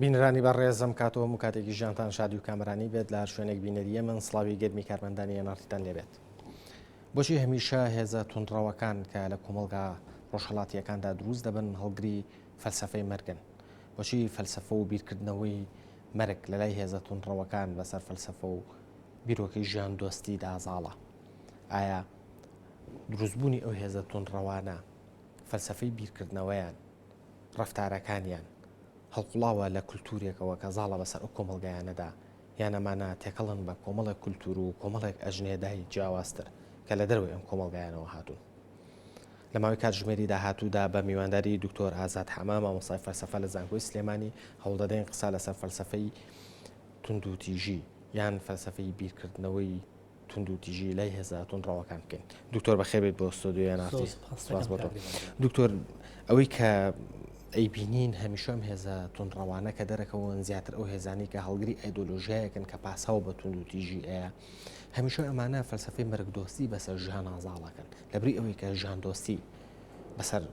بینرانی بەڕێزم کاتەوە و کاتێکی ژیانتان شادی و کامرانی بێت لە شوێنێک بینەریە من سڵاوی گەرمی کارمەندانی نارتیتان لێبێت. بۆچی هەمیشە هێزە تونڕەوەکان کە لە کۆمەڵگا ڕۆژهەڵاتیەکاندا دروست دەبن هەڵگری فەلسەفەی مەرگن؟ بۆچی فەلسەفە و بیرکردنەوەی مەرگ لە لای هێزە تونڕەوەکان بەسەر فەلسەفە و بیرۆکەی ژیان دۆستی دازاڵە؟ ئایا دروستبوونی ئەو هێزە تونڕەوانە فەلسەفەی بیرکردنەوەیان ڕەفتارەکانیان هەڵقوڵاوە لە کولتورێکەوە کە زاڵە بەسەر ئەو کۆمەڵگایانەدا یان ئەمانە تێکەڵن بە کۆمەڵێک کولتور و کۆمەڵێک ئەژنێدای جیاوازتر کە لە دەروی ئەم کۆمەڵگایانەوە هاتوون. لە ماوەی کاتژمێری داهاتوودا بە میوانداری دکتۆر ئازاد حەمام مامۆستای فەلسەفە لە زانکۆی سلێمانی هەوڵدەدەین قسە لەسەر فەلسەفەی توندوتیژی یان فەلسەفەی بیرکردنەوەی توندوتیژی لای هێزە تونڕەوەکان بکەین. دکتۆر بەخێبێت بۆ ستۆدیۆی نافتی. سپاس بۆ تۆ. دکتۆر ئەوەی کە ئەیبینین هەمیشەم هێزە تونڕەوانە کە دەرەکەون زیاتر ئەو هێزانی کە هەڵگری ئایدۆلۆژیایەکن کە پاساو بە توندوتیژی ئەیە هەمیشە ئەمانە فەلسەفەی مەرگدۆستی بەسەر ژیان ئازاڵەکەن لەبری ئەوەی کە ژیان دۆستی بەسەر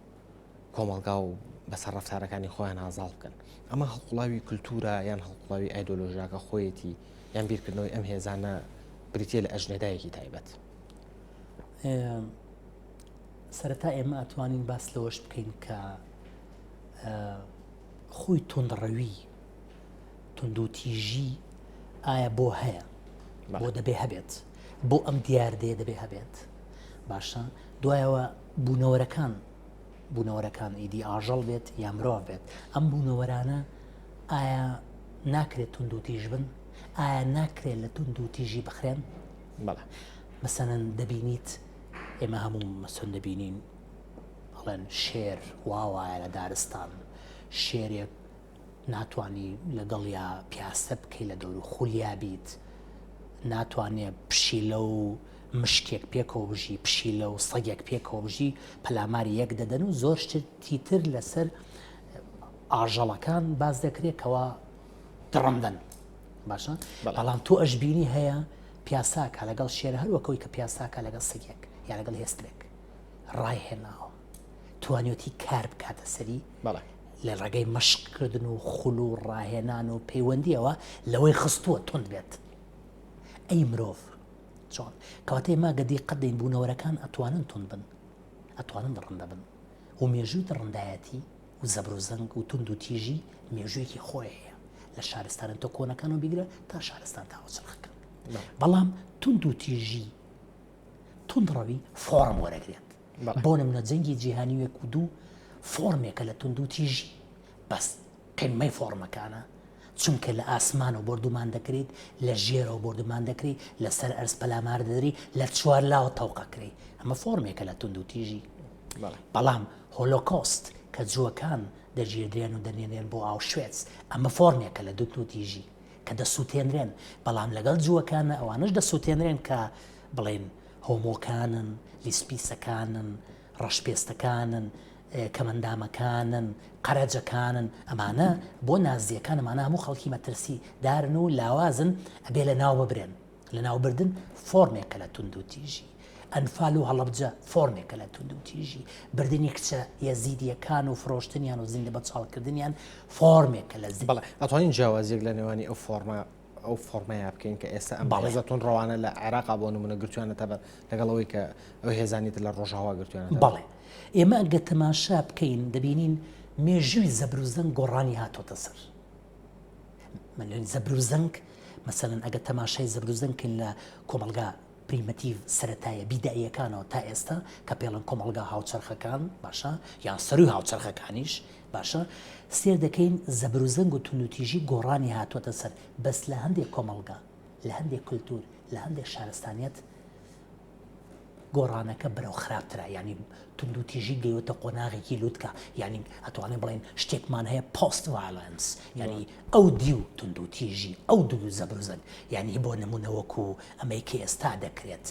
کۆمەڵگا و بەسەر ڕەفتارەکانی خۆیان ئازاڵ بکەن. ئەمە هەڵقوڵاوی کولتورە یان هەڵقوڵاوی ئایدۆلۆژیاکە خۆیەتی یان بیرکردنەوەی ئەم هێزانە بریتە لە ئەژنێدایەکی تایبەت. سەرەتا ئێمە ئەتوانین باس لەوەش بکەین کە خۆی تونڕەوی توندوتیژی ئایا بۆ هەیە بۆ دەبێ هەبێت بۆ ئەم دیاردەیە دەبێ هەبێت باشە دوایەوە بوونەوەرەکان ئیدی ئاژەڵ بێت یا مرۆڤ بێت ئەم بوونەوەرانە ئایا ناکرێت توندوتیژ بن ئایا ناکرێت لە توندوتیژی بخرێن؟ بەڵێ مەسەنەن دەبینیت ئێمە هەموو مەسن دەبینین بەڵێن شێر واوایە لە دارستان شێرێک ناتوانانی لەگەڵ یا پیاسە بکەی لە دەور و خولیا بیت ناتوانێت پشیلە و مشکێک پێکەوە بژی پشیلە و سەگێک پێکەوە بژی پەلاماری یەک دەدەن و زۆر شتی تر لەسەر ئاژەڵەکان باز دەکرێت کەوا دڕندن باشە بەڵام تۆ ئەشبینی هەیە پیاساکە لەگەڵ شێرە هەروەکەوی کە پیاساکە لەگەڵ سەگێک یا لەگەڵ هێسترێک ڕایهێناوە توانیوتی کار بکاتە سەری لە ڕێگەی مەشقکردن و خول و ڕاهێنان و پەیوەندیەوە لەوەی خستووە تند بێت. ئەی مرۆڤ چۆن کەواتەی ما گەدی قەدەین بوونەوەرەکان ئەتوانن تند بن ئەتوانن ڕەندە بن و مێژووی ڕەندایەتی و زەبر و زەنگ و تند و تیژی مێژوویەکی خۆیەیە لە شارستانن تۆ کۆنەکان و بیگرە تا شارستان تاوەچرخەکەن بەڵام تند و تیژی تندڕەوی فۆرم وەرەگرێت بۆ نمونە جەنگی جیهانی وێک و دوو فۆرمێکە لە تند و تیژی بەس قیمەی فۆرمەکانە چونکە لە ئاسمان و بردومان دەکرێت لە ژێرە و بردومان دەکرێت لەسەر ئەرز پەلامار دەدەری لە چوار لاوە تەوقەکرێت ئەمە فۆرمێکە لە تند و تیژی بەڵام هۆلۆکۆست کە جووەکان دەژێردرێن و دەنێنێن بۆ ئاوشوێتس ئەمە فۆرمێکە لە تند و تیژی کە دەسووتێنرێن بەڵام لەگەڵ جووەکانە ئەوانش دەسووتێنرێن کە بڵێن هۆمۆکانن لیسپیسەکانن ڕەشپێستەکانن کەمەندامەکانن قەرەجەکانن ئەمانە بۆ نازیەکان ئەمانە هەموو خەڵکی مەترسی دارن و لاوازن ئەبێ لە ناو ببرێن لە ناوبردن فۆرمێکە لە تند و تیژی ئەنفال و هەڵەبجە فۆرمێکە لە تند و تیژی بردننی کچە یەزیدیەکان و فرۆشتنیان و زیندە بە چاڵکردنیان فۆرمێکە لە زیندە. بەڵێ ئەتوانین جیاوازیەک لە نێوانی ئەو فۆرمەیە بکەین کە ئێستا ئەم هێزە تونڕەوانە لە عێراقا بۆ نمونە گرتووانەتە لەگەڵەوەی کە ئەو هێزانیت لە ڕۆژاوا گرتووانە. بەڵێ ئێمە ئەگە تەماشا بکەین دەبینین مێژووی زەبر و زەنگ گۆڕانی هاتۆتە سەر زەبر و زەنگ مەسەلەن ئەگە تەماشای زەبر و زەنگکن لە کۆمەڵگا پریمەتیڤ سەرەتایە بیداییەکانەوە تا ئێستا کە پێڵەن کۆمەڵگا هاوچەرخەکان باشە یان سەروی هاوچەرخەکانیش باشە سێر دەکەین زەبر و زەنگ و توندوتیژی گۆڕانی هاتوۆتە سەر بەس لە هەندێک کۆمەڵگا لە هەندێک کولتور لە هەندێک شارستانیەت گۆڕانەکە بەرەو خراپترە ینی توندوتیژی گەیوەتە قۆناغێکی لووتکە ینی ئەتوانێت بڵێن شتێکمان هەیە پۆست ڤایۆلەنس ینی ئەو دی و توندوتیژی ئەو دوو زەبر و زەنگ ینی بۆ نمونەوەکو ئەمەی کە ئێستا دەکرێت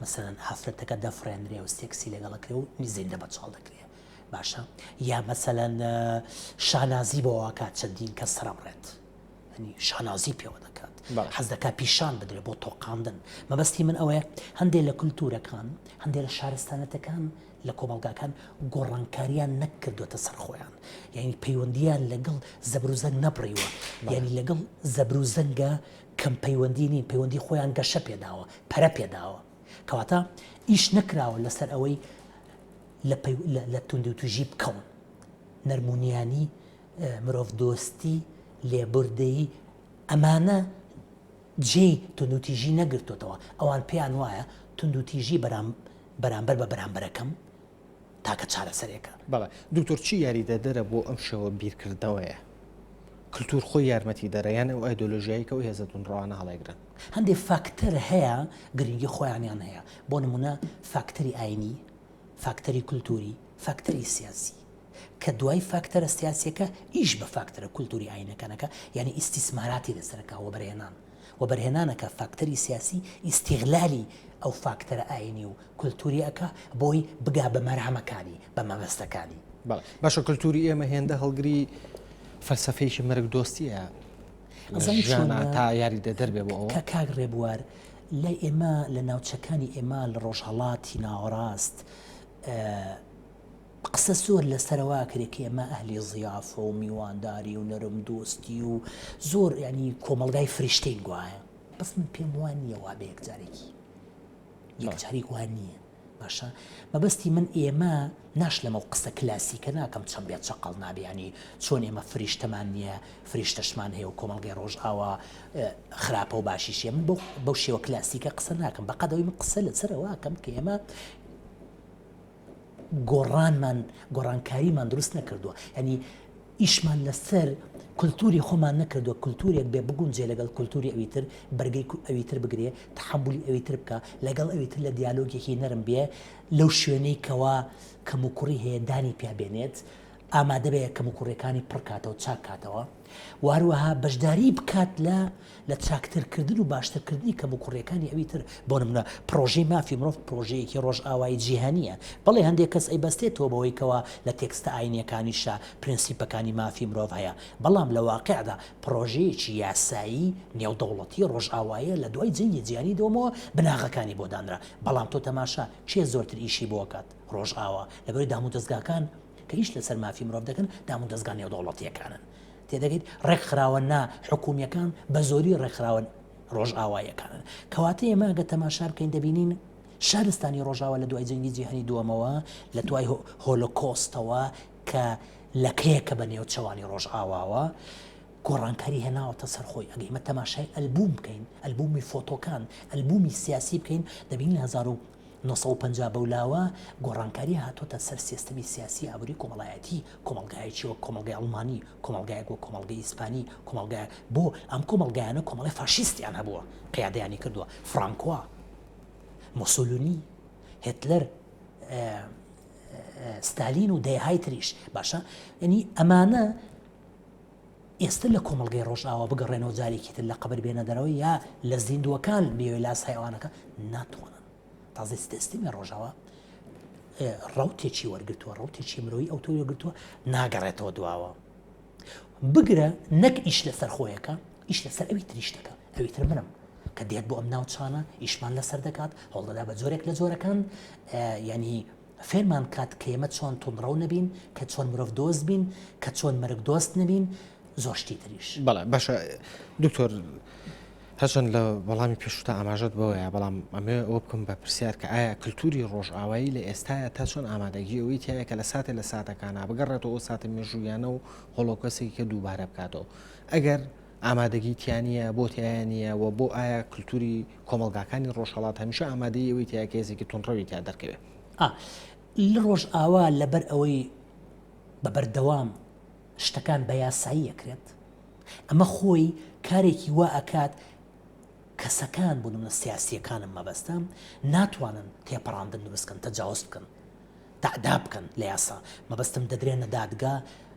مەسەلەن ئافرەتەکە دەفرێنرێ و سێکسی لەگەڵەکرێ و زیندە بەچاڵ دەکرێت باشە یا مەسەلەن شانازی بۆ واکات چەندین کە سرەبڕێت ینی شانازی پێوە دەکات حەز دەکا پیشان بدرێت بۆ تۆقااندن مەبەستی من ئەوەیە هەندێک لە کولتورەکان هەندێک لە شارستانەتەکان لە کۆمەڵگاکان گۆڕانکاریان نەکردوێتە سەرخۆیان یعنی پەیوەندیان لەگەڵ زەبروزەنگ نەبڕیوە یعنی لەگەڵ زەبروزەنگە کەم پەیوەندی نین پەیوەندی خۆیان گەشە پێداوە پەرە پێداوە کەواتە ئیش نەکراوە لەسەر ئەوەی لە توندی و توژی بکەون نەرمونیانی مرۆڤ دۆستی لێبوردەیی ئەمانە جێی توندوتیژی نەگرتوتەوە ئەوان پێیان وایە توندوتیژی بەرامبەر بە بەرامبەرەکەم تاکە چارەسەرێکە بەڵێ دوکتۆر چی یاریدە دەرە بۆ ئەم شەوە بیرکردنەوەیە کللتور خۆی یارمەتی دەرەیان ئەو ئایدۆلۆژیاییکە و هێزە تونڕەوانە هەڵێگرن هەندێک فاکتەر هەیە گرنگی خۆیانیان هەیە بۆ نمونە فاکتەری ئاینی فاکتەری کولتوری فاکتەری سیاسی کە دوای فاکتەرە سیاسیەکە ئیش بە فاکتەرە کولتوری ئاینەکانەکە یعنی ئیسیسماراتی لەسەرەکە و بەرهێنانەکە فاکتەری سیاسی ئیستیغلالی ئەو فاکتەرە ئاینی و کولتوریەکە بۆی بگا بە مەرامەکانی بە مەبەستەکانی باشە کولتوری ئێمە هێندە هەڵگری فەلسەفەیەکی مەرگ دۆستیە تا یاریدە دەربێ بۆ ئەوە کە کاک ڕێبوار لە ئێمە لە ناوچەکانی ئێمە لە ڕۆژهەڵاتی ناوەڕاست قسە زۆر لەسەرەوە کرێت کە ئێمە ئەهلی زیافە و میوانداری و نەرم دۆستی و زۆر ینی کۆمەڵگای فریشتەی گوایە بەس من پێم وان نییە وا بە یەکجاری وان نییە باشە مەبەستی من ئێمە ناش لەمە قسە کلاسیکە ناکەم چەند بێت چقەڵ نابێنی چۆن ئێمە فریشتەمان نییە فریشتەشمان هەیە و کۆمەڵگەی ڕۆژئاوا خراپە و باشیشیە من بەو شێوە کلاسیکە قسە ناکەم بەقەدەوەی من قسە لەسەرەوەکەم کە ئێمە گۆڕانکاریمان دروست نەکردووە ینی ئیشمان لەسەر کولتوری خۆمان نەکردووە کولتورێک بێ بگونجێ لەگەڵ کولتوری ئەویتر بەرگەی ئەویتر بگرێ تحملی ئەویتر بکە لەگەڵ ئەویتر لە دیالۆگێکی نەرم بێ لەو شوێنەی کەوا کەم و کوڕی هەیە دانی پیابێنێت ئامادە بێ کەم و کوڕەکانی پڕکاتەوە چاکاتەوە واروەها بەشداری بکات لە چاکترکردن و باشترکردنی کەم و کوڕەکانی ئەویتر بۆ نمونە پرۆژەی مافی مرۆڤ پرۆژەیەکی ڕۆژئاوایی جیهانیە بەڵێ هەندێک کەس ئەیبەستێتەوە بەوەی کەوا لە تێکستە ئاینیەکانیشە پرینسیپەکانی مافی مرۆڤ هەیە بەڵام لە واقعدا پرۆژەیەکی یاسایی نێودەوڵەتی ڕۆژئاوایە لە دوای جەنگی جیهانی دۆمەوە بناغەکانی بۆ دانرا بەڵام تۆ تەماشا چێ زۆرتر ئیشی بۆ کات ڕۆژئاوا لەبەرەوەی دام و دەستگاکان کە هیچ لەسەر مافی مرۆڤ دەکەن دام و دەستگا نێودەوڵەتیەکانن تێدەگەیت ڕێکخراوە نا حکوومیەکان بە زۆری ڕێکخراوە ڕۆژئاوایەکانن کەواتە ئێمە ئەگە تەماشا بکەین دەبینین شارستانی ڕۆژئاوا لە دوای جەنگی جیهانی دووەمەوە لە دوای هۆلۆکۆستەوە کە لەکەیەکە بە نێوچەوانی ڕۆژئاواوە گۆڕانکاری هێناوەتە سەرخۆی ئەگەی مە تەماشای ئەلبوم بکەین ئەلبومی فۆتۆکان ئەلبومی سیاسی بکەین دەبینین 1950 بەولاوە گۆڕانکاری هاتۆتە سەر سیستەمی سیاسی ئابووری کۆمەڵایەتی کۆمەڵگایەکی وەک کۆمەڵگای ئەڵمانی کۆمەڵگایەک وەک کۆمەڵگەی ئیسپانی کۆمەڵگای بۆ ئەم کۆمەڵگایانە کۆمەڵی فاشیستیان هەبووە قیادەیانی کردووە فرانکوا مۆسۆلونی هتلەر ستالین و دەیهای تریش باشە ینی ئەمانە ئێستا لە کۆمەڵگەی ڕۆژئاوا بگەڕێنەوە جارێکی تر لە قەبر بێنە دەرەوە یا لە زیندووەکان بێوێ لاس حیوانەکە ناتوانن تازە سیستەمی ڕۆژەوە ڕەوتێکی وەرگتووە ڕەوتێکی مرۆیی ئەو تۆ وەرگتووە ناگەڕێتەوە دواوە بگرە نەک ئیش لەسەر خۆیەکە ئیش لەسەر ئەوی تریشتەکە ئەوی تر منم کە دێت بۆ ئەم ناوچانە ئیشمان لەسەر دەکات هەوڵدەدا بە جۆرێک لە جۆرەکان ینی فێرمان کات کە ئێمە چۆن تونڕەو نەبین کە چۆن مرۆڤ دۆست بین کە چۆن مەرگ دۆست نەبین زۆر شتی تریش بەڵێ باشە دکتۆر هەچەند لە وەڵامی پێشووتە ئاماژەت بەوەیە بەڵام ئەمێ ئەوە بکەم بە پرسیار کە ئایا کللتوری ڕۆژئاوایی لە ئێستاە تا چۆن ئامادەگی ئەوەی تایە کە لە ساتێ لە ساتەکانە بگەڕێتەوە ئەو ساتە مێژوویانە و هۆڵۆکەسێکی کە دووبارە بکاتەوە ئەگەر ئامادەگی تیانە بۆ تیانە و بۆ ئایا کللتوری کۆمەلگاکانی ڕۆژهەڵات هەمیشە ئامادەی ئەوەی تایە کە هێزێکی تونڕەوی تا دەرکەوێت لە ڕۆژئاوا لەبەر ئەوەی بەبەردەوام شتەکان بە یاسایی ئەکرێت ئەمە خۆی کارێکی وا ئەکات کەسەکان بوون منە سیاسیەکانم مەبەستە ناتوانن تێپەڕاندن دروستکەن تەجاوز بکەن تعدا بکەن لە یاسا مەبەستم دەدرێنە دادگا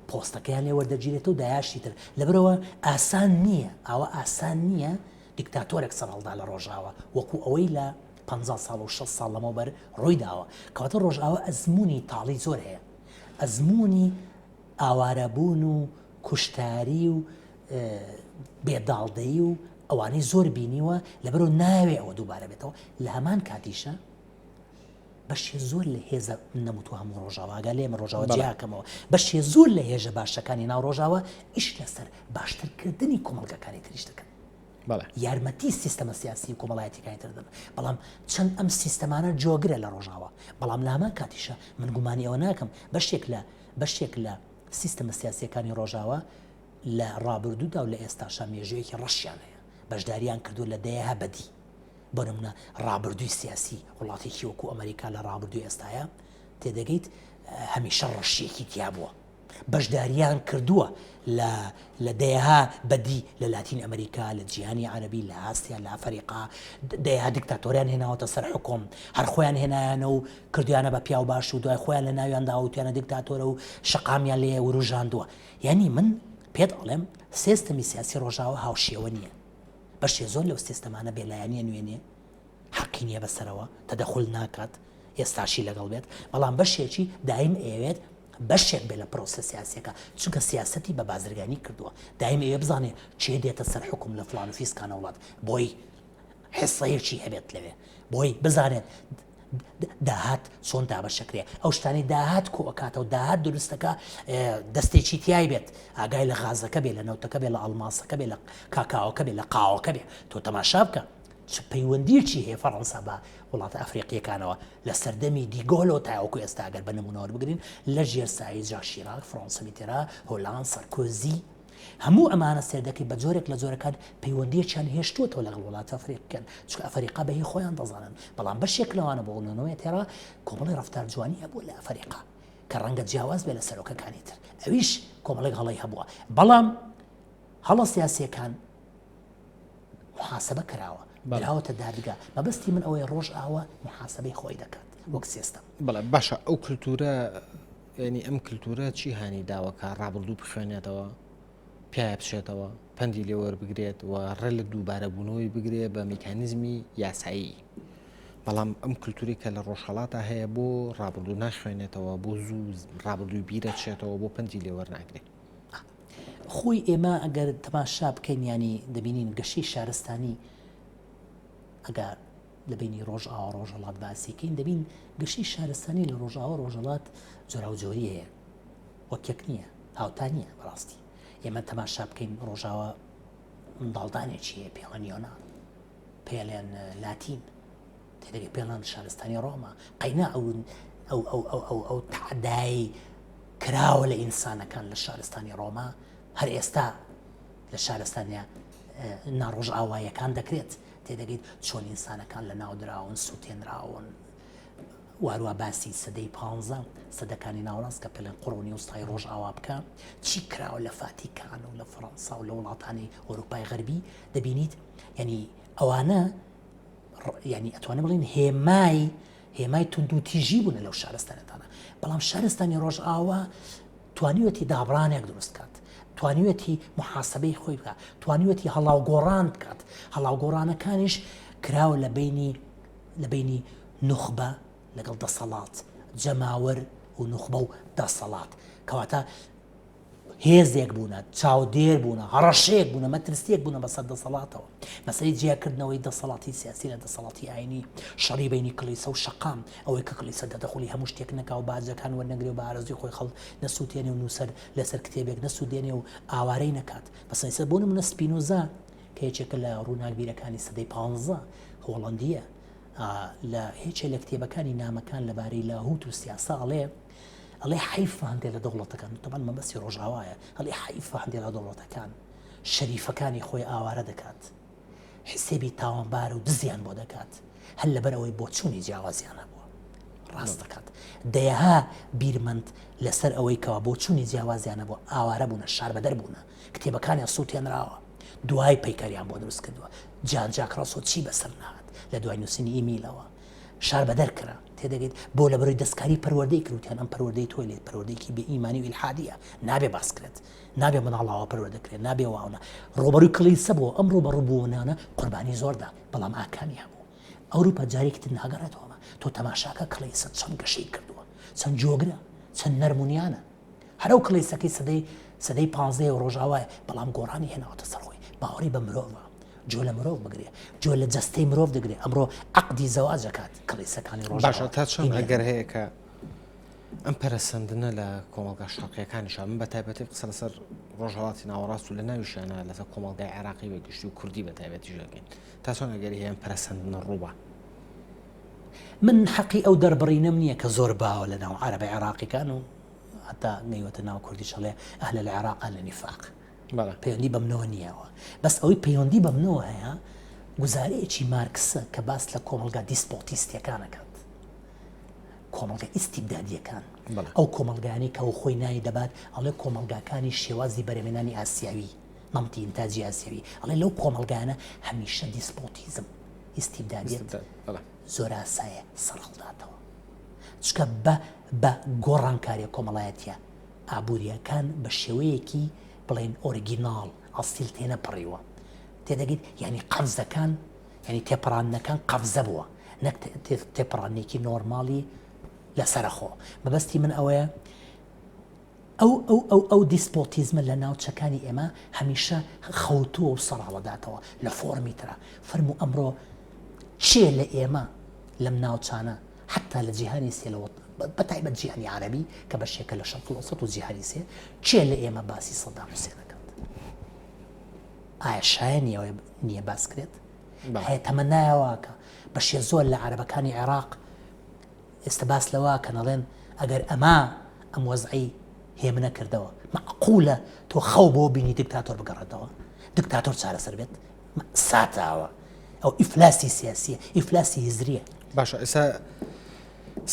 پۆستەکەیان لێ وەردەگیرێتەوە و دایاشی تر لەبەرەوە ئاسان نییە ئەوە ئاسان نییە دیکتاتۆرێک سەرهەڵدا لە ڕۆژئاوا وەکو ئەوەی لە 50 ساڵ و 6 ساڵ لەمەوبەر ڕووی داوە کەواتە ڕۆژئاوا ئەزمموی تاڵی زۆر هەیە ئەزمموی ئاوارەبوون و کوشتاری و بێداڵدەی و ئەوانەی زۆر بینیوە لەبەرەوە ناوێ ئەوە دووبارە بێتەوە لە هەمان کاتیشە بەشێ زۆر لە هێزە نەموتوە هەموو ڕۆژاواگە لێمە ڕۆژاوە جیاکەمەوە بەشێ زۆر لە هێژە باشەکانی ناو ڕۆژاوە ئیش لەسەر باشترکردنی کۆمەڵگەکانی تریش دەکەن یارمەتی سیستەمە سیاسی و کۆمەڵایەتیەکانی تر دەن بەڵام چەند ئەم سیستەمانە جۆگرە لە ڕۆژاوە بەڵام لە هەمان کاتیشە من گومانی ئەوە ناکەم بەشێک لە سیستەمە سیاسیەکانی ڕۆژاوە لە ڕابردوودا و لە ئێستاشا مێژوەیەکی ڕەشیان هەیە بەشداریان کردو لە دەیەها بەدی بۆ نمونە ڕابردووی سیاسی وڵاتێکی وەکو ئەمریکا لە ڕابردووی ئێستاە تێدەگەیت هەمیشە ڕەشیەکی تیا بووە بەشداریان کردووە لە دەیەها بەدی لە لاتین ئەمریکا لە جیهانی عەرەبی لە ئاسیا لە ئەفریقا دەیەها دیکتاتۆریان هێناوەتە سەر حکوم هەر خۆیان هێنایانە و کردویانە بە پیاو باش و دوای خۆیان لە ناویاندا وتیانە دیکتاتۆرە و شەقامیان لێ وروژاندووە یعنی من پێت ئەڵێم سیستەمی سیاسی ڕۆژاوە هاوشێوە نییە بەشێ زۆر لەو سیستەمانە بێلایەنیە نوێنێ حەقی نییە بەسەرەوە تەدەخل ناکات ئێستاشی لەگەڵ بێت بەڵام بەشێکی دایم ئەوێت بەشێک بێ لە پرۆسە سیاسەکە چونکە سیاسەتی بە بازرگانی کردووە دایم ئێوە بزانێ چێ دێتە سەر حکم لە فڵان و فیسکانە وڵات بۆی حێسەیەکی هەبێت لەوێ بۆی بزانێت داهات چۆن دابەشەکرێ ئەو شتانی داهات کۆکاتە و داهات دروستەکە دەستێکی تیای بێت ئاگای لە غازەکە بێ لە نەوتەکە بێ لە ئەڵماسەکە بێ لە کاکاوەکە بێ لە قاوەکە بێ تۆ تەماشا بکە چ پەیوەندیەکی هەیە فەڕەنسا بە وڵاتە ئەفریقیەکانەوە لە سەردەمی دیگۆلۆ تاوەکو ئێستا ئەگەر بە نمونەوە بگرین لە ژێرسایی جاک شیراک فڕۆنسا میتێران هۆلاند سەرکۆزی هەموو ئەمانە سێردەکەی بە جۆرێک لە جۆرەکان پەیوەندیەکیان هێشتووەتەوە لەگەڵ وڵاتە ئەفریقیەکان چونکە ئەفریقا بەهی خۆیان دەزانن بەڵام بەشێک لەوانە بۆ نەوەی تێرا کۆمەڵی ڕەفتار جوانی هەبوو لە ئەفریقا کە ڕەنگە جیاواز بێ لە سەرۆکەکانی تر ئەویش کۆمەڵێک هەڵی هەبووە بەڵام هەڵە سیاسیەکان محاسبە کراوە براوەتە دادگا مەبەستی من ئەوەی ڕۆژ ئاوە محاسبەی خۆی دەکات وەک سیستەم بەڵێ باشە ئەو کللتورە ینی ئەم کللتورە چی هانی داوەکە ڕابردوو بخوێنێتەوە پیاە بشێتەوە پەندی لێوەربگرێت و ڕێ لە دووبارە بوونەوەی بگرێت بە میکانیزمی یاسایی بەڵام ئەم کللتوری کە لە ڕۆژهەڵاتە هەیە بۆ ڕابردوو ناخوێنێتەوە بۆ زوو ڕابردووی بیرە چێتەوە بۆ پەندی لێوەرناگرێت خۆی ئێمە ئەگەر تەماشا بکەین ینی دەبینین گەشەی شارستانی ئەگەر لە بینی ڕۆژئاوا ڕۆژهەڵات باسیکەین دەبین گەشەی شارستانی لە ڕۆژئاوا ڕۆژهەڵات جۆرا و جۆری هەیە وەک یەک نییە هاوتا نییە بەڕاستی ئێمە تەماشا بکەین ڕۆژاوە منداڵدانێکی هەیە پێڵەن یۆنان پێڵێن لاتین تێدەگەی پێڵان شارستانی ڕۆما قەینا ئەو تعدای کراوە لە ئینسانەکان لە شارستانی ڕۆما هەر ئێستا لە شارستانیا ناڕۆژ ئاوایەکان دەکرێت تێدەگەیت چۆن ئینسانەکان لە ناودراون سووتێنراون وارووا باسی سەدەی 15 سەدەکانی ناوڕاست کە پێڵێن قڕۆنی وستای ڕۆژ ئاوا بکە چی کراوە لە فاتیکان و لە فەڕەنسا و لە وڵاتانی ئەوروپای غەربی دەبینیت ینی ئەوانە ینی ئەتوانێ بڵین هێمای تونند و تیژی بوون لەو شارستانەتانە بەڵام شارستانی ڕۆژ ئاوا توانیوەتی دابڕانێک دروست کات توانیوەتی محاسبەی خۆی بکات توانیوەتی هەڵاوگۆڕان بکات هەڵاوگۆڕانەکانیش کراوە لە بینی نوخبە لەگەڵ دەسەڵات جەماوەر و نوخبە و دەسەڵات کەواتە هێزێک بوونە چاودێر بوونە هەڕەشەیەک بوونە مەترسیەک بوونە بەسەر دەسەڵاتەوە مەسەلەی جیاکردنەوەی دەسەڵاتی سیاسی لە دەسەڵاتی ئاینی شەڕی بینی کلیسە و شەقام ئەوەی کە کلیسە دەدەخۆلی هەموو شتێک نەکا و باجەکان وەرنەگرێ و بە ئارەزوی خۆی خەڵ نەسووتێنێ و نووسەر لەسەر کتێبێک نەسوودێنێ و ئاوارەی نەکات بەسەر بۆ نمونە سپینۆزا کە یەکێکە لە ڕووناکبیرەکانی سەدەی 15 هۆڵەندیە لە هیچ لە کتێبەکانی نامەکان لەبارەی لاهوت و سیاسە ئەڵێ حیفە هەندێک لە دەوڵەتەکان تەمان مەبەستی ڕۆژاوایە ئەڵێ حیفە هەندێک لە دەوڵەتەکان شەریفەکانی خۆی ئاوارە دەکات حسێبی تاوانبار و دزیان بۆ دەکات هەر لەبەر ئەوەی بۆ چوونی جیاوازیانە بووە ڕاست دەکات دەیەها بیرمەند لەسەر ئەوەی کەوا بۆ چوونی جیاوازیانە بۆ ئاوارە بوونە شاربەدەر بوونە کتێبەکانیان سووتێنراوە دوای پەیکەریان بۆ دروست کردووە جاک ڕاستۆ چی بەسەر نهات لە دوای نووسینی ئیمیلەوە شاربەدەر کرا تێدەگەیت بۆ لە بەرەوەی دەستکاری پەروەردەی کروتیان ئەم پەروەردەی تۆی لێت پەروەردەیەکی بێ ئیمانی و ئیلحادیە نابێ باسکرێت نابێ مناڵاوە پەروەردەکرێت نابێ واونە ڕۆبەرووی کلیسە بۆ ئەم ڕوبەڕووبوونانە قوربانی زۆردا بەڵام ئاکامی هەبوو ئەوروپا جارێکی ناگەڕێتەوە تۆ تەماشاکە کلیسە چەند گەشەی کردووە چەند جۆگرە چەند نەرمونیانە هەرو کلیسەکەی سەدەی 15 ڕۆژاوایە بەڵام گۆڕانی هێناوەتە سەر خۆی باوەڕی بە مرۆڤە جۆ لە مرۆڤ بگرێ جۆ لە جەستەی مرۆڤ دەگرێ ئەمڕۆ عەقدی زەواج دەکات کڵیسەکانی ڕۆژاوا باشە تا چۆن ئەگەر هەیە کە ئەم پەرەسەندنە لە کۆمەڵگا شەرقیەکانیشە من بە تایبەتی قسە لەسەر ڕۆژهەڵاتی ناوەڕاست و لە ناویشیانە لەسەر کۆمەڵگای عێراقی بەگشتی و کوردی بە تایبەتی ژەکەین تا چۆن ئەگەری هەیە ئەم پەرەسەندنە ڕووبە من حەقی ئەو دەربڕینەم نییە کە زۆر باوە لە ناو عەرەبە عێراقیەکان و هەتا نەیوەتە ناو کوردی شەڵێ ئەهلە العێراق لە نیفاق پەیوەندی بەمنەوە نییەوە بەس ئەوەی پەیوەندی بەمنەوە هەیە گوزارەیەکی مارکسە کە باس لە کۆمەڵگا دیسپۆتیستیەکانەکات کۆمەڵگە ئیستیبدادیەکان ئەو کۆمەلگانی کە خۆی نایی دەبات ئەڵێ کۆمەلگاکانی شێوازی بەرەمێنانی ئاسیاوی مەمتی ئینتاجی ئاسیاوی ئەڵێ لەو کۆمەلگانە هەمیشە دیسپۆتیزم ئیستیبدادیت زۆر ئاسایە سەرهەڵداتەوە چکە بە گۆڕانکاریە کۆمەڵایەتیە ئابوووریەکان بە شێوەیەکی بڵێن ئۆریگیناڵ ئەستیل تێنە پڕیوە تێدەگەیت ینی قەفزەکان ینی تێپەڕاندنەکان قەفزە بووە نەک تێپەڕانێکی نۆرماڵی لەسەرخۆ مەبەستی من ئەوەیە ئەو دیسپۆتیزمە لە ناوچەکانی ئێمە هەمیشە خەوتووە و سەراوەداتەوە لە فۆرمی ترە فەرمو ئەمڕۆ چێ لە ئێمە لەم ناوچانە حتا لە جیهانی سێلەوە بەتایبەت جیهانی عەرەبی کە بەشێکە لە شەرق ئەوسەط و جیهانی سێ چێ لە ئێمە باسی سەدام حوسێنەکەن ئایا شایە نییە باس کرێت هەیە تەمەنایەوەکە بەشێ زۆر لە عەرەبەکانی عێراق ئێستا باس لەوە کە نەڵێن ئەگەر ئەم وەزعی هێمن نەکردەوە مەعقولە تۆ خەو بۆ بینی دیکتاتۆر بگەڕێتەوە دیکتاتۆر چارەسەر بێت ساتاوە ئەو ئیفلاسی سیاسیە ئیفلاسی هیزریە باشە ئێستا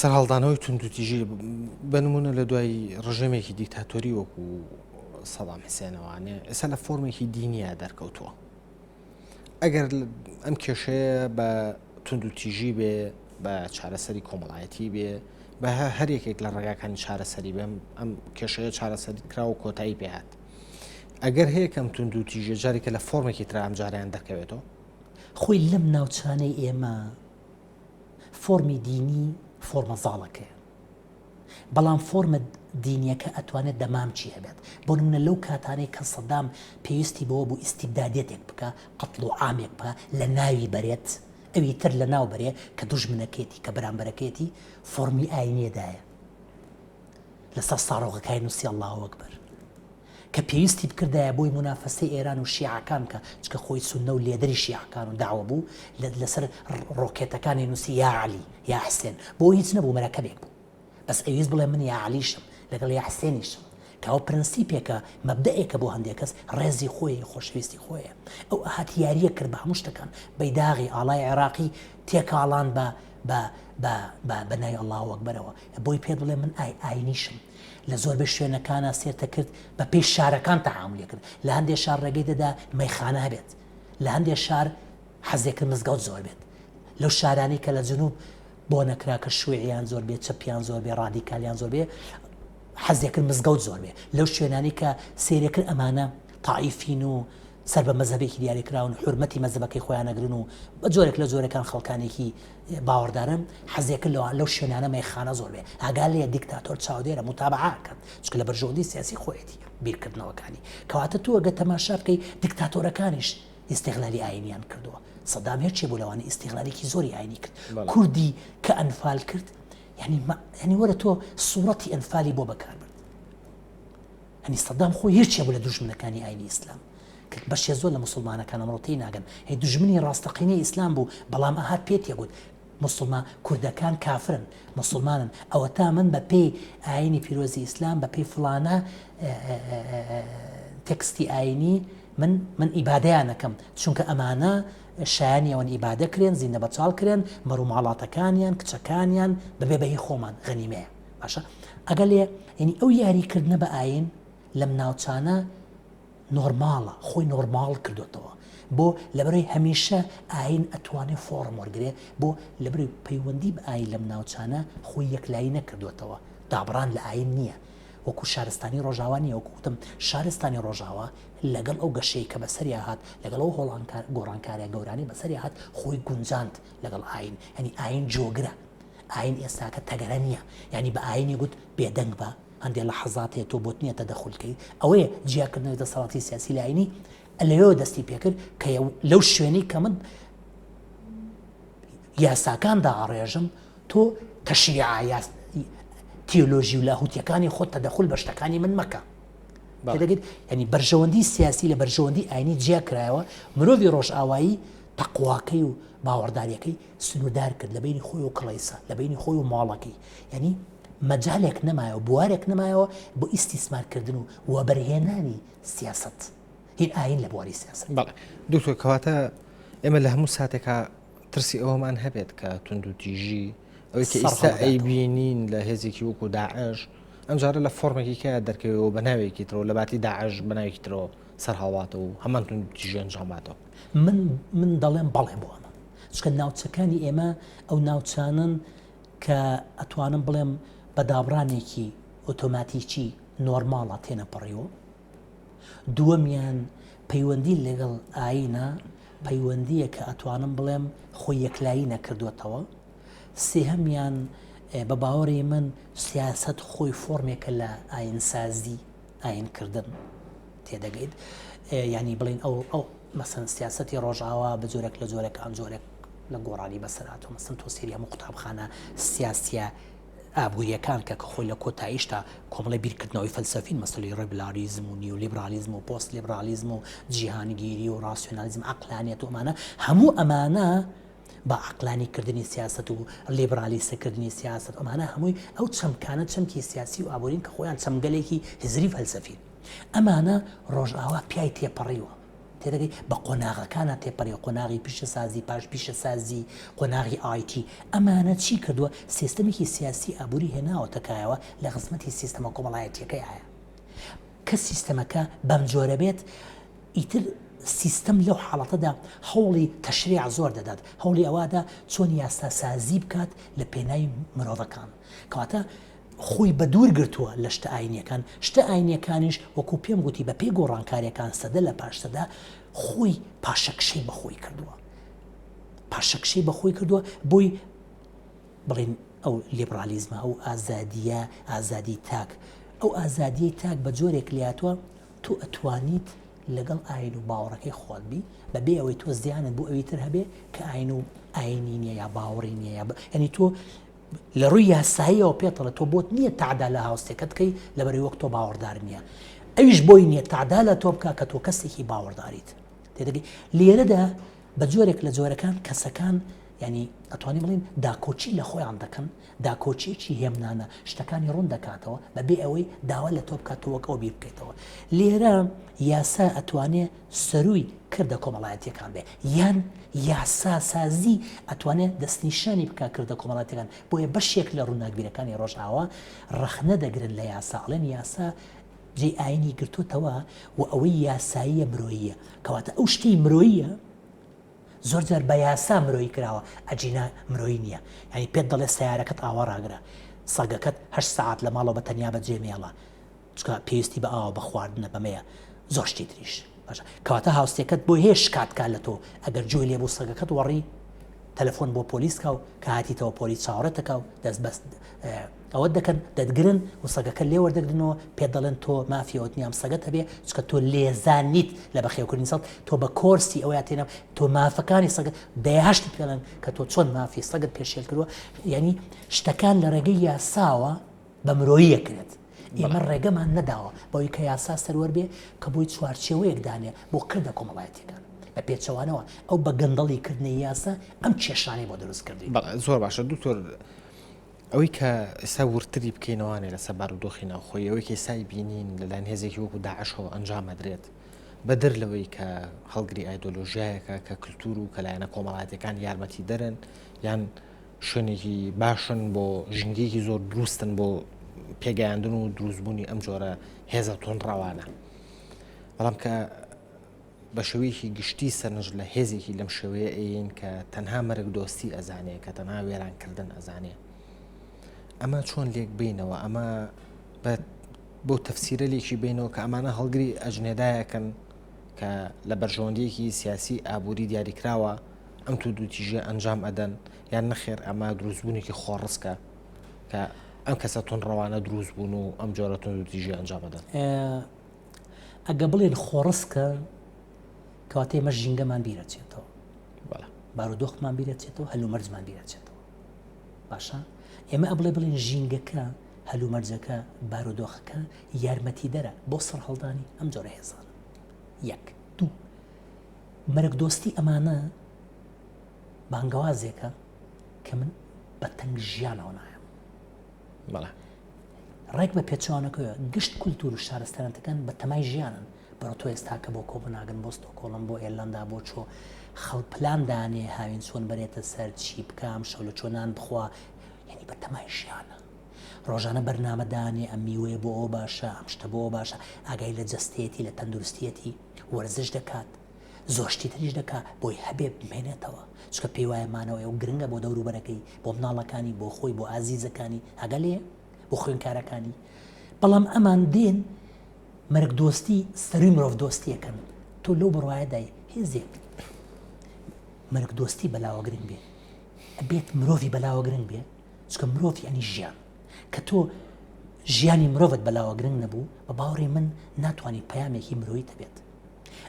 سەرهەڵدانەوەی توندوتیژی بنمونە لە دوای ڕژێمێکی دیکتاتۆری وەکو سەدام حوسێنەوانێ ئێستا لە فۆرمێکی دینیە دەرکەوتووە ئەگەر ئەم کێشەیە بە توندوتیژی بێ بە چارەسەری کۆمەڵایەتی بێ بە هەر یەکێک لە ڕێگاکانی چارەسەری بێ ئەم کێشەیە چارەسەری کرا و کۆتایی پێهات ئەگەر هەیە کەم توندوتیژە جارێکە لە فۆرمێکی تر ئەم جاریان دەکەوێتەوە خۆی لەم ناوچانەی ئێمە فۆرمی دینی فۆرمە زاڵەکەیە بەڵام فۆرمە دینیەکە ئەتوانێت دەمامچی هەبێت بۆ نمونە لەو کاتانەی کە سەدام پێویستی بەوە بوو ئیستیبدادێتێک بکە قەتڵ و عامێک بکە لە ناوی بەرێت ئەوی تر لە ناو بەرێ کە دوژمنەکێتی کە بەرامبەرەکێتی فۆرمی ئاینێدایە لەسەر ساڕۆغەکانی نووسی ئەڵڵاهو ئەکبەر کە پێویستی بکردایە بۆی منافەسەی ئێران و شیعەکان کە چکە خۆی سوننە و لێدەری شیعەکان و داوە بوو لەسەر ڕۆکێتەکانی نووسی یا عەلی یا حسێن بۆ هیچ نەبوو مەرەکەبێک بوو بەس ئەویست بڵێ من یا عەلیشم لەگەڵ یا حسێنیشم کە ئەو پرەنسیپێکە مەبدەئێکە بۆ هەندێک کەس ڕێزی خۆی خۆشەویستی خۆیە ئەو ئاهات یاریە کرد بە هەموو شتەکان بەیداغی ئاڵای عێراقی تێکاڵان بە ناوی ئەڵڵاهو ئەکبەرەوە بۆی پێ بڵێ من ئاینیشم لە زۆربەی شوێنەکانە سێرتە کرد بە پێی شارەکان تەعاملی کرد لە هەندێک شار ڕێگەی دەدا مەیخانە هەبێت لە هەندێک شار حەزێکرد مزگەوت زۆر بێت لەو شارانەی کە لە جنوب بۆ نەکرا کە شوێعیان زۆر بێت چەپیان زۆر بێ ڕادیکالیان زۆر بێ حەزێکرد مزگەوت زۆر بێ لەو شوێنانی کە سێرێکرد ئەمانە تاعیفین و سەر بە مەزهبێکی دیاریکراون حرمەتی مەزهبەکەی خۆیان نەگرن و بە جۆرێک لە جۆرەکان خەڵکانێکی باوەڕدارن حەزێکرد لەو شوێنانە مەیخانە زۆر بێ ئاگال لێ دیکتاتۆر چاودێرە متابعاکەن چکە لە بەرژەوەندی سیاسی خۆیەتی بیرکردنەوەکانی کەواتە تو ئەگە تەماشا بکەی دیکتاتۆرەکانیش ئیستیغلالی ئاینیان کردووە سەدام هێرچێ بوو لەوانە ئیستیغلالێکی زۆری ئاینی کرد کوردی کە ئەنفال کرد ینی وەرە تۆ سوورەتی ئەنفالی بۆ بەکاربرد هەنی سەدام خۆی هێرچێ بوو لە دوژمنەکانی ئاینی ئیسلام بەشێ زۆر لە مسلمانەکان ئەمڕۆتی ناگەن هی دژمنی ڕاستەقینەی ئیسلام بوو بەڵام ئەهات پێت یەگوت مسلمان کوردەکان کافرن مسلمانن ئەوە تا من بە پێی ئاینی پیرۆزی ئیسلام بە پێی فڵانە تێکستی ئاینی من ئیبادەیان نەکەم چونکە ئەمانە شایانیەوەن ئیبادە کرێن زیندە بەچاڵ کرێن مەڕوو ماڵاتەکانیان کچەکانیان بەبێ بەهی خۆمان غەنیمەیە باشە ئەگەر لێ ینی ئەو یاریکردنە بە ئاین لەم ناوچانە نۆرماڵە خۆی نۆرماڵ کردوێتەوە بۆ لەبەرەوەی هەمیشە ئاین ئەتوانێت فۆڕم وەرگێ بۆ لەبەرەوەی پەیوەندی بە ئاین لەم ناوچانە خۆی یەکلایی نەکردوێتەوە دابڕان لە ئاین نییە وەکو شارستانی ڕۆژاوانی وەکوتم شارستانی ڕۆژاوە لەگەڵ ئەو گەشەی کە بەسەری هات لەگەڵ ئەو گۆڕانکاریە گەورانی بەسەری هات خۆی گونجاند لەگەڵ ئاین ینی ئاین جۆگرە ئاین ئێستاکە تەگەرە نییە ینی بە ئاینی گوت بێدەنگ بە هەندێک لە حەزاتێت تۆ بۆت نییە تەدەخولکەی ئەوەیە جیاکردنەوەی دەسەڵاتی سیاسی لە ئاینی لەوێ دەستی پێکرد کە لەو شوێنەی کە من یاساکاندا ئاڕێژم تۆ تەشریع تیۆلۆژی و لاهوتیەکانی خۆت تەدەخل بە شتەکانی من مەکە. دەگەیت ینی بەرژەوەندی سیاسی لە بەرژەوەندی ئاینی جیا کرایەوە مرۆڤی ڕۆژئاوایی تەقواکەی و باوەڕداریەکەی سنوودار کرد لە بینی خۆی و کڵیسا لە بینی خۆی و ماڵەکەی ینی مەجالێک نەمایەوە بوارێک نەمایەوە بۆ ئیسیسمارکردن و وەبەرهێنانی سیاست هین ئاین لە بواری سیاست. بەڵێ دوکتۆر کەواتە ئێمە لە هەموو ساتێکە ترسی ئەوەمان هەبێت کە تونند و تیژی ئەوەی کە ئێستا ئەیبینین لە هێزێکی وەکو داعش ئەمجارە لە فۆرمێکی کە دەرکەوێتەوە بە ناوێکی ترەوە لە باتی داعش بە ناوێکی ترەوە سەرهاڵاتەوە و هەمان تونند و تیژی ئەنجاماتەوە. من دەڵێم بەڵێ بۆ ئەمە چکە ناوچەکانی ئێمە ئەو ناوچانن کە ئەتوانم بڵێم بە دابڕانێکی ئۆتۆماتیکی نۆرماڵە تێنەپەڕیەوە. دووەمیان پەیوەندی لەگەڵ ئاینە پەیوەندیە کە ئەتوانم بڵێم خۆی یەکلایی نەکردوێتەوە. سێهەمیان بە باوەڕی من سیاست خۆی فۆرمێکە لە ئاینسازی ئاینکردن تێدەگەیت ینی بڵین ئەو مەسەن سیاستی ڕۆژاوا بە جۆرێک لە جۆرێکان جۆرێک لە گۆڕانی بەسەرات و مەسن تۆ سێری هەموو قوتابخانە سیاسیە ئابوووریەکان کە خۆی لە کۆتاییشتا کۆمەڵی بیرکردنەوەی فەلسەفین مەسەلی ڕێبلاریزم و نیۆلیبرالیزم و پۆست لیبرالیزم و جیهانگیری و ڕاسیۆنالیزم عەقلانیەت و ئەمانە هەموو ئەمانە بە عەقلانیکردنی سیاست و لیبرالیستکردنی سیاست ئەمانە هەمووی ئەو چەمکانە چەمکی سیاسی و ئابوورین کە خۆیان چەمگەلێکی هزری فەلسەفین ئەمانە ڕۆژئاوا پیای تێپەڕیوە تێدەگەی بە قۆناغەکانە تێپەڕی قۆناغی پیشەسازی پاش پیشەسازی قۆناغی ئایتی ئەمانە چی کردووە سیستەمێکی سیاسی ئابووری هێناوەتەکایەوە لە خزمەتی سیستەمە کۆمەڵایەتیەکەی هەیە کە سیستەمەکە بەم جۆرە بێت ئیتر سیستەم لەو حاڵەتەدا هەوڵی تەشریع زۆر دەدات هەوڵی ئەوەدا چۆن یاساسازی بکات لە پێناوی مرۆڤەکان کەواتە خۆی بە دوور گرتووە لە شتە ئاینیەکان شتە ئاینیەکانیش وەکو پێم گوتی بە پێی گۆڕانکاریەکان سەدە لە پاشسەدا خۆی پاشەکشەی بەخۆی کردووە پاشەکشەی بەخۆی کردووە بۆی بڵێن ئەو لیبرالیزمە ئەو ئازادیە ئازادی تاک ئەو ئازادیەی تاک بە جۆرێک لاتوە تۆ ئەتوانیت لەگەڵ ئاین و باوەڕەکەی خۆتبی بەبێ ئەوەی تۆ زیانت بۆ ئەوی تر هەبێ کە ئاین و ئاینی نییە یا باوەڕی نییە ینی تۆ لە ڕووی یاساییەوە پێتەڵە تۆ بۆت نییە تعدا لە هاوسێکەکەت بکەی لەبەرەوەی وەک تۆ باوەڕدار نییە ئەویش بۆی نییە تعدا لە تۆ بکە کە تۆ کەسێکی باوەڕداریت تێدەگەی لێرەدا بە جۆرێک لە جۆرەکان کەسەکان ینی ئەتوانی بڵین داکۆچی لە خۆیان دەکەن داکۆچێکی هێمنانە شتەکانی ڕوون دەکاتەوە بەبێ ئەوەی داوا لە تۆ بکاتەوەکەەوە بیر بکەیتەوە لێرە یاسا ئەتوانێت سەروی کردە کۆمەڵایەتیەکان بێ یان یاساسازی ئەتوانێت دەستنیشانی بکە کردە کۆمەڵایەتەکان بۆیە بەشێک لە ڕووناکبیرەکانی ڕۆژئاوا ڕەخنە دەگرن لە یاسا ئەڵێن یاسا جێ ئاینی گرتوتەوە و ئەوەی یاساییە مرۆییە کەواتە ئەو شتەی مرۆییە زۆر جار بە یاسا مرۆیی کراوە ئەجینا مرۆیی نییە ینی پێت دەڵێ سیارەکەت ئاوا ڕاگرە سەگەکەت 8 ساعت لە ماڵەوە بە تەنیا بەجێ مێڵە چکە پێویستی بە ئاوە بە خواردنە بەمەیە زۆر شتی تریش باشە کەواتە هاوسێکەت بۆ هێش کاتکات لە تۆ ئەگەر جوێ لێبوو سەگەکەت وەڕی تەلەفۆن بۆ پۆلیس کاو کە هاتیتەوە پۆلیس چاوەڕێتەکە و دەست بەست ئەوە دەکەن دەتگرن و سەگەکە لێ وەردەگرنەوە پێ دەڵێن تۆ مافیەوەت نیام سەگەت هەبێ چکە تۆ لێزانیت لە بەخێوکردنی سەڵ تۆ بە کۆرسی ئەوە تێنە تۆ مافەکانی سەگەت دەیهشت پێڵێن کە تۆ چۆن مافی سەگەت پێشێل کردووە ینی شتەکان لە ڕێگەی یاساوە بە مرۆییە کرێت ئێمە ڕێگەمان نەداوە بەوەی کە یاسا سەروەر بێ کە بۆی چوارچێوەیەک دانێ بۆ کردە کۆمەڵایەتیەکان بە پێچەوانەوە ئەو بە گەندەڵی کردنی یاسا ئەم کێشانەی بۆ دروست کردی زۆر باشە دوکتۆر ئەوەی کە ئێستا ورتری بکەینەوانێ لە سەبار و دۆخی ناوخۆی ئەوەی کە ئێستای بینین لەلایەن هێزێکی وەکو داعشەوە ئەنجامەدرێت بەدر لەوەی کە هەڵگری ئایدۆلۆژیایەکە کە کللتور و کەلایەنە کۆمەڵایەتەکان یارمەتی دەرن یان شوێنێکی باشن بۆ ژنگێکی زۆر دروستن بۆ پێگەیاندن و دروستبوونی ئەم جۆرە هێزە تۆنڕەوانە بەڵام کە بە شێوەیەکی گشتی سەرنج لە هێزێکی لەم شێوەیە ئەین کە تەنها مەرگ دۆستی ئەزانێ کە تەنها وێرانکردن ئەزانێ ئەمە چۆن لێک بینەوە ئەمە بۆ تەفسیرە لێکی بینەوە کە ئەمانە هەڵگری ئەژنێدایەکەن کە لە بەرژەوەندیەکی سیاسی ئابووری دیاریکراوە ئەم تو دوتیژە ئەنجام ئەدەن یان نەخێر ئەمە دروستبوونێکی خۆڕسکە کە ئەم کەسە تۆنڕەوانە دروست بوون و ئەم جۆرە تۆن دوتیژە ئەنجام ئەدەن ئەگە بڵێن خۆڕسکە کەواتە ئێمە ژینگەمان بیرەچێتەوە بەڵێ بارودۆخمان بیرەچێتەوە هەلومەرجمان بیرەچێتەوە باشە ئێمە ئەبڵێ بڵێن ژینگەکە هەلومەرجەکە بارودۆخەکە یارمەتی دەرە بۆ سەر هەڵدانی ئەم جۆرە هێزان یەک دوو مەرگ دۆستی ئەمانە بانگەوازێکە کە من بە تەنگ ژیانەوە نایەم بەڵێ ڕێک بە پێچوانەکەوە گشت کولتور و شارستانەتەکان بە تەمای ژیانن بەڕۆ تۆ ئێستا کە بۆ کۆپنهاگن بۆ ستۆکۆڵم بۆ ئێرلندا بۆ چۆ خەڵپلاندانێ هاوین چۆن بەرێتە سەر چی بکەم شەو لە چۆنان بخوا یعنی بە تەمای ژیانە ڕۆژانە بەرنامەدانێ ئەم میوەیە بۆ ئەو باشە ئەم شتە بۆ باشە ئاگای لە جەستێتی لە تەندروستیەتی وەرزش دەکات زۆشتی تریش دەکات بۆی هەبێ بمێنێتەوە چکە پێی وایە مانەوە ئەو گرنگە بۆ دەوروبەرەکەی بۆ مناڵەکانی بۆ خۆی بۆ ئازیزەکانی ئەگە لێ بۆ خوێنکارەکانی بەڵام ئەمان دێن مەرگ دۆستی سەروی مرۆڤ دۆستیەکەن تۆ لەو بڕواایەدای هێزێک مەرگ دۆستی بەلاوە گرنگ بێ ئەبێت مرۆڤی بەلاوە گرنگ بێ چکە مرۆڤ یعنی ژیان کە تۆ ژیانی مرۆڤت بەلاوە گرنگ نەبوو بە باوەڕی من ناتوانانی پەیامێکی مرۆیی هەبێت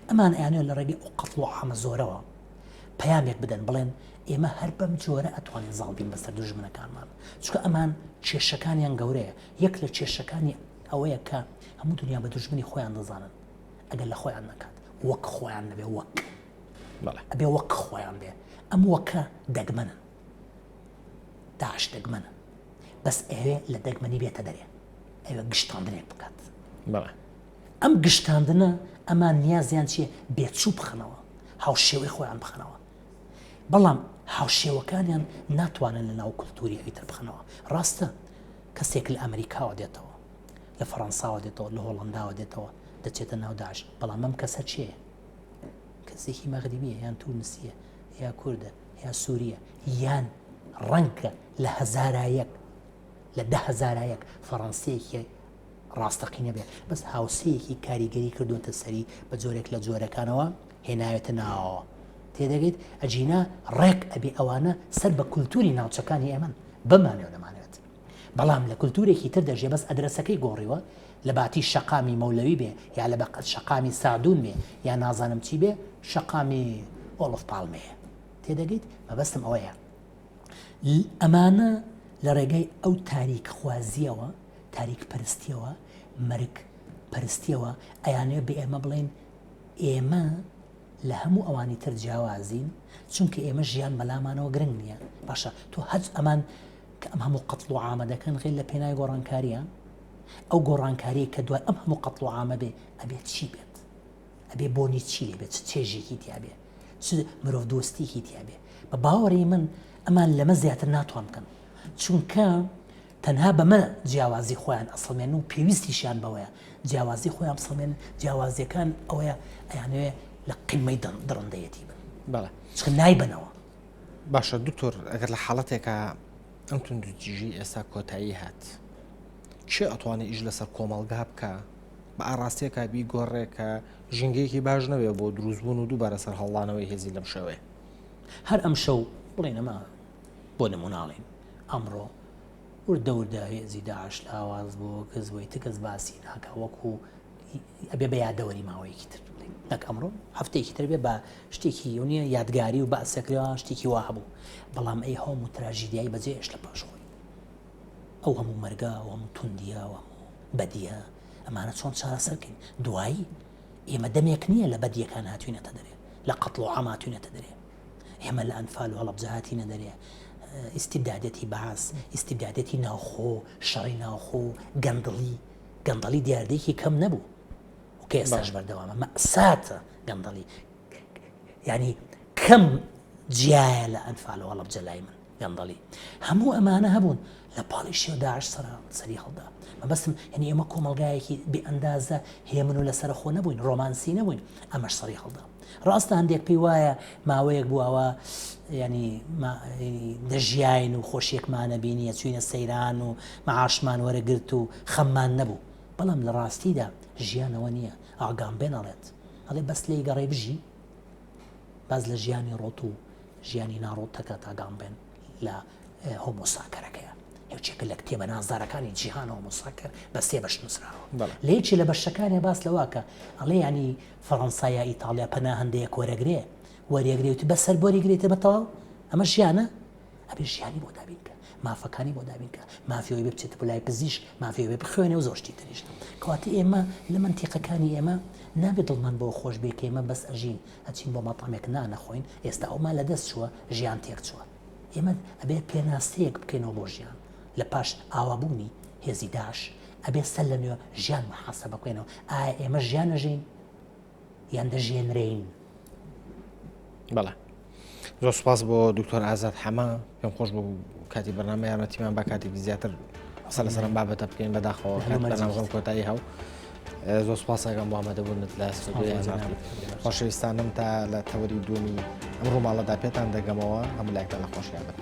ئەمان ئەیانێ لە ڕێگەی ئەو قەتڵ و عامە زۆرەوە پەیامێک بدەن بڵێن ئێمە هەر بەم جۆرە ئەتوانین زاڵ بین بەسەر دوژمنەکانمان چکە ئەمان کێشەکانیان گەورەیە یەک لە کێشەکانی ئەوەیە کە هەموو دنیا بە دوژمنی خۆیان دەزانن ئەگەر لە خۆیان نەکات وەک خۆیان نەبێ وەک ئەبێ وەک خۆیان بێ ئەم وەکە دەگمەنن داعش دەگمەنە بەس ئەوێ لە دەگمەنی بێتە دەرێ ئەوێ گشتاندنێک بکات ئەم گشتاندنە ئەمان نیازیان چیە بێچوو بخەنەوە هاوشێوەی خۆیان بخەنەوە بەڵام هاوشێوەکانیان ناتوانن لە ناو کولتوری ئەویتر بخەنەوە ڕاستە کەسێک لە ئەمریکاوە دێتەوە لە فەڕەنساوە دێتەوە لە هۆڵەنداوە دێتەوە دەچێتە ناو داعش بەڵام ئەم کەسە چییە کەسێکی مەغریبیە یان تونسیە یا کوردە یا سووریە یان ڕەنگە لە هەزارایەک لە 10,000 فەڕەنسیەکی ڕاستەقینە بێ بەس هاوسەیەکی کاریگەری کردوتە سەری بە جۆرێک لە جۆرەکانەوە هێناوێتە ناوەوە تێدەگەیت ئەجینا ڕێک ئەبێ ئەوانە سەر بە کولتوری ناوچەکانی ئێمن بمانێ دەمانێت بەڵام لە کولتورێکی تر دەژێ بەس ئەدرسەکەی گۆڕیوە لە باتی شەقامی مەولەوی بێ یا لە بەقەت شەقامی سادون بێ یا نازانم چی بێ شەقامی ئۆڵف پاڵمەیە تێدەگەیت مەبەستم ئەوەیە ئەمانە لە ڕێگەی ئەو تاریک خوازیەوە تاریک پەرستیەوە مەرگ پەرستیەوە ئەیانێ بە ئێمە بڵێن ئێمە لە هەموو ئەوانی تر جیاوازین چونکە ئێمە ژیان بەلامانەوە گرنگ نییە باشە تۆ هەج ئەمان کە ئەم هەموو قەتڵ و عامە دەکەن غێر لە پێناوی گۆڕانکاریە ئەو گۆڕانکاری کە دوای ئەم هەموو قەتڵ و عامە بێ ئەبێت چی بێت ئەبێ بۆنی چی لێ بێت چێژێکی تیا بێ مرۆڤ دۆستیکی تیا بێ بە باوەڕی من ئەمان لەمە زیاتر ناتوان بکەن چونکە تەنها بەمە جیاوازی خۆیان ئەسڵمێن و پێویستیشیان بەوەیە جیاوازی خۆیان بسڵمێن جیاوازیەکان ئەوەیە ئەیانوێ لە قیمەی دڕندەیەتی بن بەڵێ چکە نایبنەوە باشە دوکتۆر ئەگەر لە حاڵەتێکە ئەم توندوتیژی ئێستا کۆتایی هات چێ ئەتوانێت ئیش لەسەر کۆمەڵگا بکە بە ئاڕاستیەکە بی گۆڕێکە ژینگەیەکی باش نەبێ بۆ دروستبوون و دووبارە سەر هەڵدانەوەی هێزی لەم شەوەیە هەر ئەم شەو بڵێنەما بۆ نموناڵین ئەمڕۆ وردەوردە هێزی داعش لە ئاواز بۆ کەس بۆی تکەس باسی ناکە وەکو ئەبێ بە یادەوەری ماوەیەکی تر نەک ئەمڕۆ هەفتەیەکی تر بێ بە شتێکی یونیە یادگاری و باسەکرێەوە شتێکی وا هەبوو بەڵام ئەی هەموو تراژیدیایی بەجێش لە پاشخۆی ئەو هەموو مەرگە و هەموو توندیە و هەموو بەدیە ئەمانە چۆن چارەسەرکەین دوایی ئێمە دەمێک نییە لە بەدیەکان هاتوینەتە دەرێ لە قەتڵ و عام هاتوینەتە دەرێ ئێمە لە ئەنفال و هەڵەبجە هاتینە دەرێ ئیستیبدادەتی باس ئیستیبدادەتی ناوخۆ شەڕی ناوخۆ گەندەڵی دیاردەیەکی کەم نەبوو و کە ئێستاش بەردەوامە مەئساتە گەندەڵی ینی کەم جیایە لە ئەنفال و هەڵەبجە لای من گەندەڵی هەموو ئەمانە هەبوون لە پاڵی شێو داعش سەری هەڵدا مەبەستم یعنی ئێمە کۆمەڵگایەکی بێ ئەندازە هێمن و لەسەر خۆ نەبووین ڕۆمانسی نەبووین ئەمەش سەری هەڵدا ڕاستە هەندێک پێی وایە ماوەیەک بووەوە ینی دەژیاین و خۆشیێکمانە بینیە چوینە سەیران و مەعاشمان وەرەگرت و خەممان نەبوو بەڵام لە ڕاستیدا ژیانەوە نییە ئاگام بێ نەڵێت ئەڵێ بەس لێی گەڕێ بژی باز لە ژیانی ڕۆت و ژیانی ناڕۆتەکە تاگام بێن لە هۆمۆساکەرەکەیە یوچێکە لە کتێبە نازدارەکانی جیهانەوە مساکر بە سێ بەش نووسراوە بەڵێ. لێکی لە بەشەکانی باس لەواکە ئەڵێ ینی فەڕەنسایە ئیتالیا پەنا هەندەیە کۆرەگرێ وەریەگرێتی بەسەر بۆ ریگرێتە بەتەواو ئەمە ژیانە ئەبێ ژیانی بۆ دابینکە مافەکانی بۆ دابینکە مافیەوەی بێ بچێتە بۆ لای پزیشک مافیەوەی بێ بخوێنێ و زۆرشتی تریش کەواتە ئێمە لە منتیقەکانی ئێمە نابێت دڵمان بۆ خۆش بێ کە ئێمە بەس ئەژین ئەچین بۆ مەتەمێک نانەخۆین ئێستا ئەومان لە دەست چووە ژیان تێک چووە ئێمە ئەبێ پێناسەیەک بکەینەوە بۆ ژیان لە پاش ئاوابوونی هێزی داعش ئەبێ سەر لە نوێ ژیان محاسەبە بکەینەوە ئایا ئێمە ژیان ئەژین یان دەژێنرین. بەڵێ زۆر سوپاس بۆ دکتۆر ئازاد حەما پێم خۆش بوو کاتی بەرنامە یارمەتیمان بە کاتێکی زیاتر قسە لەسەر بابەتە بکەین بەداخەوە بەنامەکەم کۆتایی هەو زۆر سوپاسەکەم بۆ ئامادەبوونت لە ستودیۆی خۆشەویستانم تا لە تەوەری دومی ئەم ڕووماڵەدا پێتان دەگەمەوە هەموو لایەکتان لە خۆشیان بن.